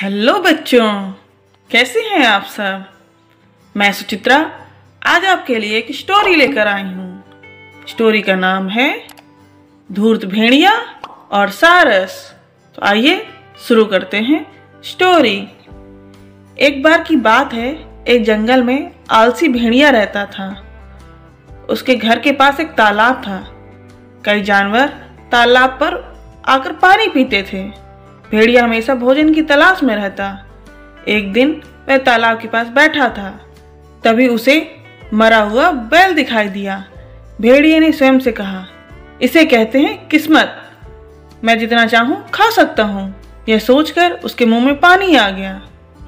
Hello बच्चों, कैसे हैं आप सब। मैं सुचित्रा आज आपके लिए एक स्टोरी लेकर आई हूँ। स्टोरी का नाम है धूर्त भेड़िया और सारस। तो आइए शुरू करते हैं स्टोरी। एक बार की बात है, एक जंगल में आलसी भेड़िया रहता था। उसके घर के पास एक तालाब था। कई जानवर तालाब पर आकर पानी पीते थे। भेड़िया हमेशा भोजन की तलाश में रहता। एक दिन वह तालाब के पास बैठा था, तभी उसे मरा हुआ बैल दिखाई दिया। भेड़िए ने स्वयं से कहा, इसे कहते हैं किस्मत, मैं जितना चाहूं खा सकता हूं। यह सोचकर उसके मुंह में पानी आ गया।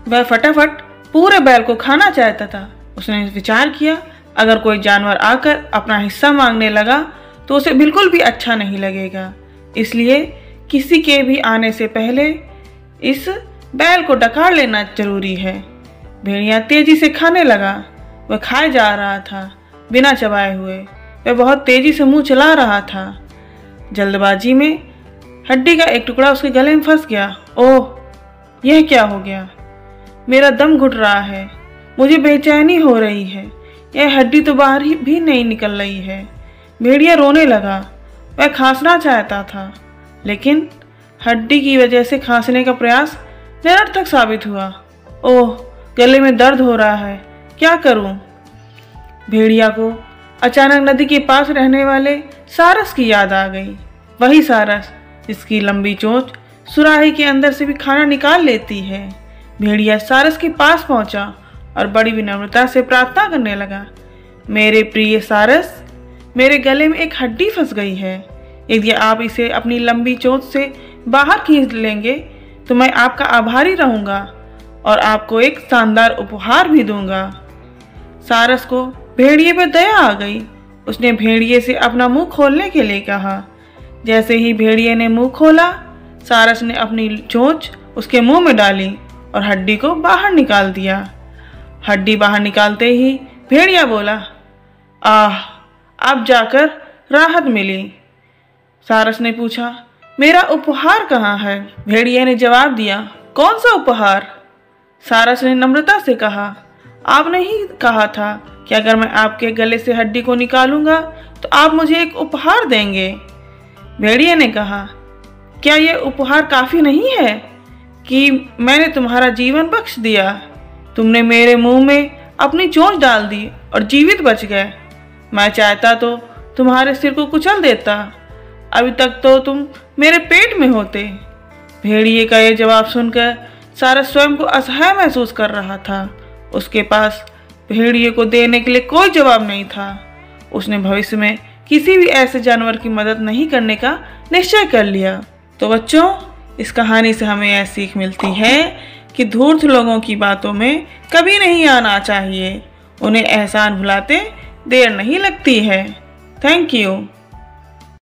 वह फटाफट पूरे बैल को खाना चाहता था। उसने विचार किया, अगर कोई जानवर आकर अपना हिस्सा मांगने लगा तो उसे बिल्कुल भी अच्छा नहीं लगेगा, इसलिए किसी के भी आने से पहले इस बैल को डकार लेना जरूरी है। भेड़िया तेजी से खाने लगा। वह खाए जा रहा था बिना चबाए हुए। वह बहुत तेजी से मुंह चला रहा था। जल्दबाजी में हड्डी का एक टुकड़ा उसके गले में फंस गया। ओह, यह क्या हो गया। मेरा दम घुट रहा है, मुझे बेचैनी हो रही है। यह हड्डी तो बाहर ही भी नहीं निकल रही है। भेड़िया रोने लगा। वह खांसना चाहता था, लेकिन हड्डी की वजह से खांसने का प्रयास निरर्थक साबित हुआ। ओह, गले में दर्द हो रहा है, क्या करूं। भेड़िया को अचानक नदी के पास रहने वाले सारस की याद आ गई। वही सारस जिसकी लंबी चोंच सुराही के अंदर से भी खाना निकाल लेती है। भेड़िया सारस के पास पहुंचा और बड़ी विनम्रता से प्रार्थना करने लगा, मेरे प्रिय सारस, मेरे गले में एक हड्डी फंस गई है। यदि आप इसे अपनी लंबी चोंच से बाहर खींच लेंगे तो मैं आपका आभारी रहूंगा और आपको एक शानदार उपहार भी दूंगा। सारस को भेड़िए पर दया आ गई। उसने भेड़िए से अपना मुंह खोलने के लिए कहा। जैसे ही भेड़िए ने मुंह खोला, सारस ने अपनी चोंच उसके मुंह में डाली और हड्डी को बाहर निकाल दिया। हड्डी बाहर निकालते ही भेड़िया बोला, आह, अब जाकर राहत मिली। सारस ने पूछा, मेरा उपहार कहाँ है। भेड़िए ने जवाब दिया, कौन सा उपहार। सारस ने नम्रता से कहा, आपने ही कहा था कि अगर मैं आपके गले से हड्डी को निकालूंगा तो आप मुझे एक उपहार देंगे। भेड़िए ने कहा, क्या यह उपहार काफी नहीं है कि मैंने तुम्हारा जीवन बख्श दिया। तुमने मेरे मुंह में अपनी चोंच डाल दी और जीवित बच गए। मैं चाहता तो तुम्हारे सिर को कुचल देता, अभी तक तो तुम मेरे पेट में होते। भेड़िए का यह जवाब सुनकर सारस स्वयं को असहाय महसूस कर रहा था। उसके पास भेड़िए को देने के लिए कोई जवाब नहीं था। उसने भविष्य में किसी भी ऐसे जानवर की मदद नहीं करने का निश्चय कर लिया। तो बच्चों, इस कहानी से हमें यह सीख मिलती है कि धूर्त लोगों की बातों में कभी नहीं आना चाहिए। उन्हें एहसान भुलाते देर नहीं लगती है। Thank you.